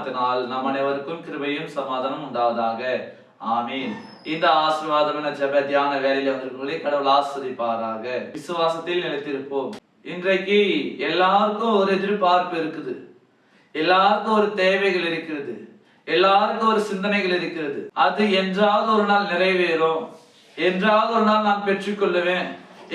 நாமத்தினால் நம் அனைவருக்கும் கிருபையும் சமாதானம் உண்டாவதாக. ஆமீன். இந்த ஆசீர்வாதமான ஜெப தியான வேலையில வந்திருக்கவங்களே கடவுள் ஆசீர்வதிப்பாராக. விசுவாசத்தில் நிலைத்திருப்போம். இன்றைக்கு எல்லாருக்கும் ஒரு எதிர்பார்ப்பு இருக்குது, எல்லாருக்கும் ஒரு தேவைகள் இருக்கிறது, எல்லாருக்கும் ஒரு சிந்தனைகள் இருக்கிறது. அது என்றாவது ஒரு நாள் நிறைவேறும், என்றாவது ஒரு நாள் நான் பெற்றுக்கொள்ளுவேன்,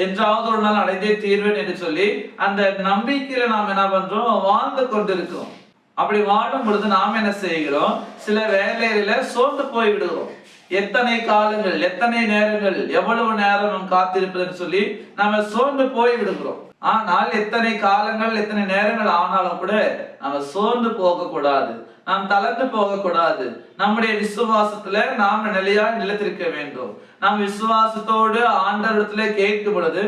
என்றாவது ஒரு நாள் அடைந்தே தீர்வேன் என்று சொல்லி அந்த நம்பிக்கையில நாம் என்ன பண்றோம், வாழ்ந்து கொண்டிருக்கிறோம். அப்படி வாழும் பொழுது நாம் என்ன செய்கிறோம், சில வேலையில சோர்ந்து போய் விடுகிறோம். எத்தனை காலங்கள், எத்தனை நேரங்கள், எவ்வளவு நேரம் நாம் காத்திருப்பதுன்னு சொல்லி நாம சோர்ந்து போய் விடுகிறோம். ஆனால் எத்தனை காலங்கள், எத்தனை நேரங்கள் ஆனாலும் கூட நம்ம சோர்ந்து போக கூடாது, நாம் தளர்ந்து போக கூடாது. நம்முடைய விசுவாசத்துல நாம நிலையா நிலைத்திருக்க வேண்டும். நாம் விசுவாசத்தோடு ஆண்டவரிடத்துல கேட்கும் பொழுது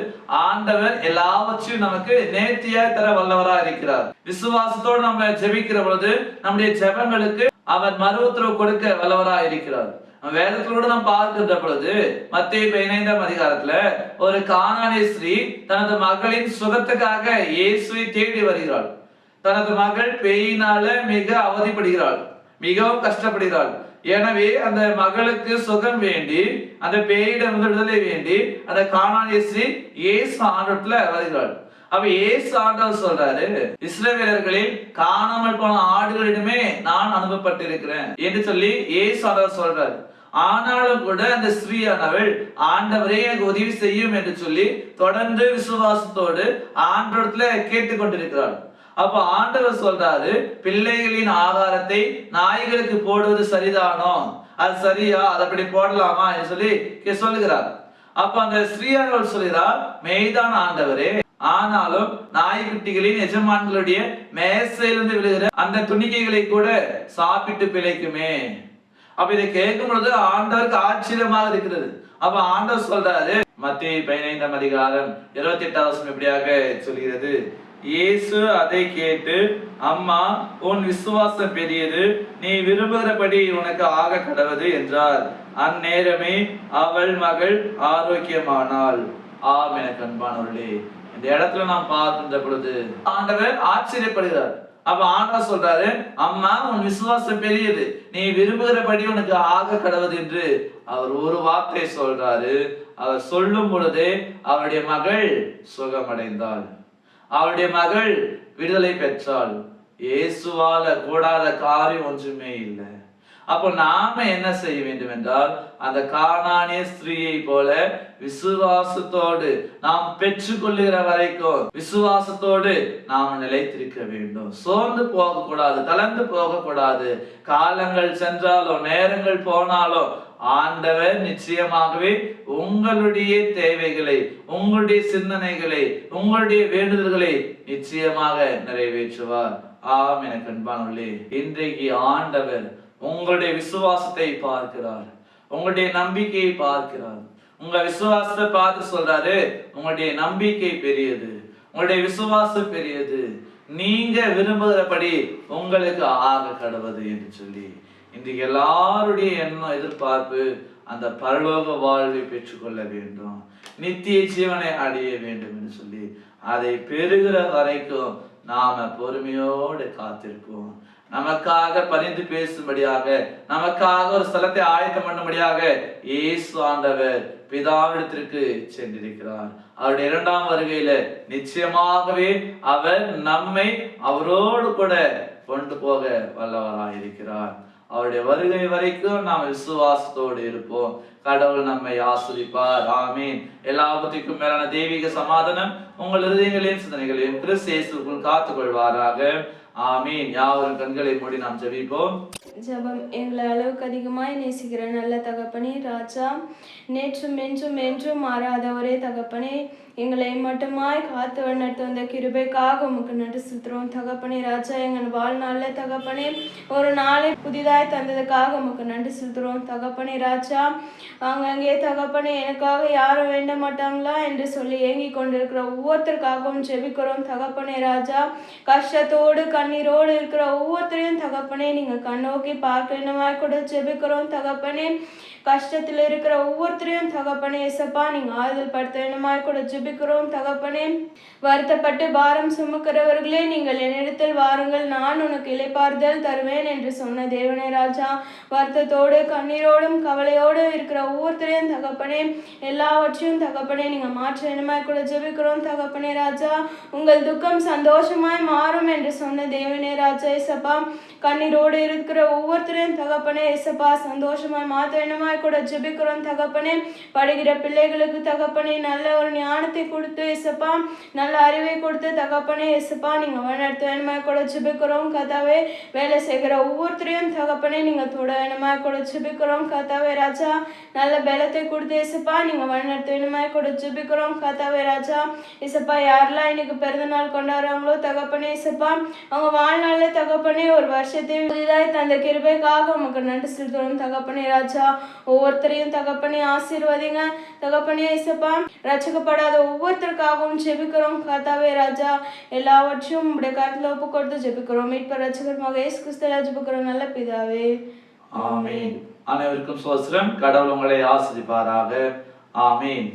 ஆண்டவர் எல்லாவற்றையும் நமக்கு நேர்த்தியா தர வல்லவரா இருக்கிறார். விசுவாசத்தோடு நம்ம ஜெபிக்கிற பொழுது நம்முடைய ஜெபங்களுக்கு அவர் மறு உத்தரவு கொடுக்க வல்லவரா இருக்கிறார். வேதத்தோடு நாம் பார்க்கின்ற பொழுது மத்தேயு 15ஆம் அதிகாரத்துல ஒரு கானானிய ஸ்திரீ தனது மகளின் சுகத்துக்காக இயேசுவை தேடி வருகிறாள். தனது மகள் பேயினால மிக அவதிப்படுகிறாள், மிகவும் கஷ்டப்படுகிறாள். எனவே அந்த மகளுக்கு சுகம் வேண்டி, அந்த பேயிடம் விடுதலை வேண்டி அந்த கானானிய ஸ்திரீ இயேசு ஆண்டவரிடத்துல வருகிறாள். அப்ப இயேசு ஆண்டவர் சொல்றாரு, இஸ்ரவேலர்களில் காணாமல் போன ஆடுகளிடமே நான் அனுப்பப்பட்டிருக்கிறேன் என்று சொல்லி இயேசு ஆண்டவர் சொல்றாரு. ஆனாலும் கூட அந்த ஸ்திரீயானவள் ஆண்டவரே எனக்கு உதவி செய்யும் என்று சொல்லி தொடர்ந்து விசுவாசத்தோடு ஆண்டவரிடத்துல கேட்டுக்கொண்டிருக்கிறாள். அப்ப ஆண்டவர் சொல்றாரு, பிள்ளைகளின் ஆகாரத்தை நாய்களுக்கு போடுவது சரிதானோ, அது சரியா, அதை அப்படி போடலாமா என்று சொல்லி சொல்லுகிறார். அப்ப அந்த ஸ்திரீயானவள் சொல்கிறார், மெய்தான ஆண்டவரே, ஆனாலும் நாய்க்குட்டிகளின் எஜமான்களுடைய மேசையிலிருந்து விழுகிற அந்த துணிக்கைகளை கூட சாப்பிட்டு பிழைக்குமே. அப்ப இதை கேட்கும் பொழுது ஆண்டவருக்கு ஆச்சரியமாக இருக்கிறது. அப்ப ஆண்டவர் சொல்றாரு, மத்தேயு 15ஆம் அதிகாரம் 28ஆம் வசனம் இப்படியாக சொல்கிறது, இயேசு அதை கேட்டு, அம்மா, உன் விசுவாசம் பெரியது, நீ விரும்புகிறபடி உனக்கு ஆக கடவது என்றார். அந்நேரமே அவள் மகள் ஆரோக்கியமானாள். ஆம். எனக்கு அன்பானவர்களே, இந்த இடத்துல நாம் பார்க்கின்ற பொழுது ஆண்டவர் ஆச்சரியப்படுகிறார். அப்ப ஆண்டவர் சொல்றாரு, அம்மா, உன் விசுவாசம் பெரியது, நீ விரும்புகிறபடி உனக்கு ஆக கடவுது என்று அவர் ஒரு வார்த்தை சொல்றாரு. அவர் சொல்லும் பொழுதே அவருடைய மகள் சுகமடைந்தாள், அவருடைய மகள் விடுதலை பெற்றாள். இயேசுவால கூடாத காரியம் ஒன்றுமே இல்லை. அப்போ நாம என்ன செய்ய வேண்டும் என்றால், அந்த கானானிய ஸ்திரீயை போல விசுவாசத்தோடு நாம் பெற்றுக்கொள்ளுகிற வரைக்கும் விசுவாசத்தோடு நாம் நிலைத்திருக்க வேண்டும். சோர்ந்து போக கூடாது, தளர்ந்து போக கூடாது. காலங்கள் சென்றாலோ நேரங்கள் போனாலோ ஆண்டவர் நிச்சயமாகவே உங்களுடைய தேவைகளை, உங்களுடைய சிந்தனைகளை, உங்களுடைய வேண்டுதல்களை நிச்சயமாக நிறைவேற்றுவார். ஆம். எனக்கு அன்பானவர்களே, இன்றைக்கு ஆண்டவர் உங்களுடைய விசுவாசத்தை பார்க்கிறார், உங்களுடைய நம்பிக்கையை பார்க்கிறார். உங்க விசுவாசத்தை பார்த்து சொல்றாரு, உங்களுடைய நம்பிக்கை பெரியது, உங்களுடைய விசுவாசம் பெரியது, நீங்க விரும்புகிறபடி உங்களுக்கு ஆக கடவுது என்று சொல்லி இன்றைக்கு எல்லாருடைய எண்ணம், எதிர்பார்ப்பு அந்த பரலோக வாழ்வை பெற்றுக்கொள்ள வேண்டும், நித்திய ஜீவனை அடைய வேண்டும் என்று சொல்லி அதை பெறுகிற வரைக்கும் நாம பொறுமையோடு காத்திருப்போம். நமக்காக பரிந்து பேசும்படியாக, நமக்காக ஒரு ஸ்தலத்தை ஆயத்தம் பண்ணும்படியாக இயேசு ஆண்டவர் பிதாவிடத்திற்கு சென்றிருக்கிறார். அவருடைய 2ஆம் வருகையில நிச்சயமாகவே அவர் நம்மை அவரோடு கூட கொண்டு போக வல்லவராயிருக்கிறார். அவருடைய வருகை வரைக்கும் நாம் விசுவாசத்தோடு இருப்போம். கடவுள் நம்மை ஆசீர்வதிப்பார். ஆமீன். எல்லாவற்றுக்கும் மேலான தெய்வீக சமாதானம் உங்கள் இருதயங்களையும் சிந்தனைகளையும் கிறிஸ்து இயேசுவுக்குள் காத்துக்கொள்வாராக. ஆமீன். யாவரும் கண்களை மூடி நாம் ஜெபிப்போம். ஜெபம். எங்களை அளவுக்கு அதிகமாய் நேசிக்கிற நல்ல தகப்பனே, ராஜா, நேற்றும் என்றும் என்றும் மாறாத ஒரே தகப்பனே, எங்களை மட்டுமாய் காத்து வழிநடத்த வந்த கிருபைக்காக உமக்கு நன்றி செலுத்துறோம் தகப்பனே. ராஜா, எங்கள் வாழ்நாள்ல தகப்பனே ஒரு நாளை புதிதாய் தந்ததுக்காக உமக்கு நன்றி செலுத்துறோம் தகப்பனே. ராஜா, அங்கங்கே தகப்பனே எனக்காக யாரும் வேண்ட மாட்டாங்களா என்று சொல்லி ஏங்கி கொண்டிருக்கிற ஒவ்வொருத்தருக்காகவும் ஜெபிக்கிறோம் தகப்பனே. ராஜா, கஷ்டத்தோடு கண்ணீரோடு இருக்கிற ஒவ்வொருத்தரையும் தகப்பனே நீங்க கண்ணோக்கி நோக்கி பார்க்க என்னமாய் கூட ஜெபிக்கிறோம் தகப்பனே. கஷ்டத்தில் இருக்கிற ஒவ்வொருத்தரையும் தகப்பனே ஏசப்பா நீங்க ஆறுதல் படுத்த என்னமாய் கூட ஜெபிக்கிறோம் தகப்பனே. வருத்தப்பட்டு பாரம் சுமக்கிறவர்களே நீங்கள் என்னிடத்தில் வாருங்கள், நான் உனக்கு இளைப்பாறுதல் தருவேன் என்று சொன்ன தேவனே ராஜா, வருத்தத்தோடு கண்ணீரோடும் கவலையோடும் இருக்கிற ஒவ்வொருத்தரையும் தகப்பனே எல்லாவற்றையும் தகப்பனே நீங்க மாற்ற என்னமாய் கூட ஜெபிக்கிறோம் தகப்பனே ராஜா. உங்கள் துக்கம் சந்தோஷமாய் மாறும் என்று சொன்ன தேவனே ராஜா ஏசப்பா, கண்ணீரோடு இருக்கிற ஒவ்வொருத்தரையும் தகப்பனே ஏசப்பா சந்தோஷமாய் மாற்ற என்னமாய் கூட ஜெபிக்கிறோம் தகப்பனே. படுகிற பிள்ளைகளுக்கு தகப்பனே நல்ல ஒரு ஞானத்தை கொடுத்து ஏசப்பா, நல்ல அறிவை கொடுத்து தகப்பனே ஏசப்பா நீங்க வழிநடத்த வேணுமாய் கூட ஜெபிக்கிறோம் கர்த்தாவே. வேலை செய்கிற ஒவ்வொருத்தரையும் தகப்பனே நீங்க தொட வேணுமாய் கூட ஜெபிக்கிறோம் கர்த்தாவே ராஜா. நல்ல பலத்தை கொடுத்து ஏசப்பா நீங்க வழிநடத்த வேணுமாய் கூட ஜெபிக்கிறோம் கர்த்தாவே ராஜா. ஏசப்பா யாரெல்லாம் இன்னைக்கு பிறந்த நாள் கொண்டாடுறாங்களோ தகப்பனே ஏசப்பா, அவங்க வாழ்நாள்ல தகப்பனே ஒரு வருஷத்தை புதிதாய் தந்த கிருபைக்காக உமக்கு நன்றி செலுத்துறோம் தகப்பனே ராஜா. ஒவ்வொருத்தரையும் தகப்பனே ஆசீர்வதிங்க தகப்பனே ஏசப்பா. ரட்சிக்கப்படாத ஒவ்வொருத்தருக்காகவும் ஜெபிக்கிறோம் கர்த்தாவே ராஜா. எல்லாவற்றையும் உடைய கருத்துல ஒப்பு கொடுத்து ஜெபிக்கிறோம் மீட்பர் ரட்சகர் இயேசு கிறிஸ்துவிலே ஜெபிக்கிறோம் நல்ல பிதாவே, ஆமென். அனைவருக்கும் ஸ்தோத்திரம். கடவுள் உங்களை ஆசீர்வதிப்பாராக. ஆமென்.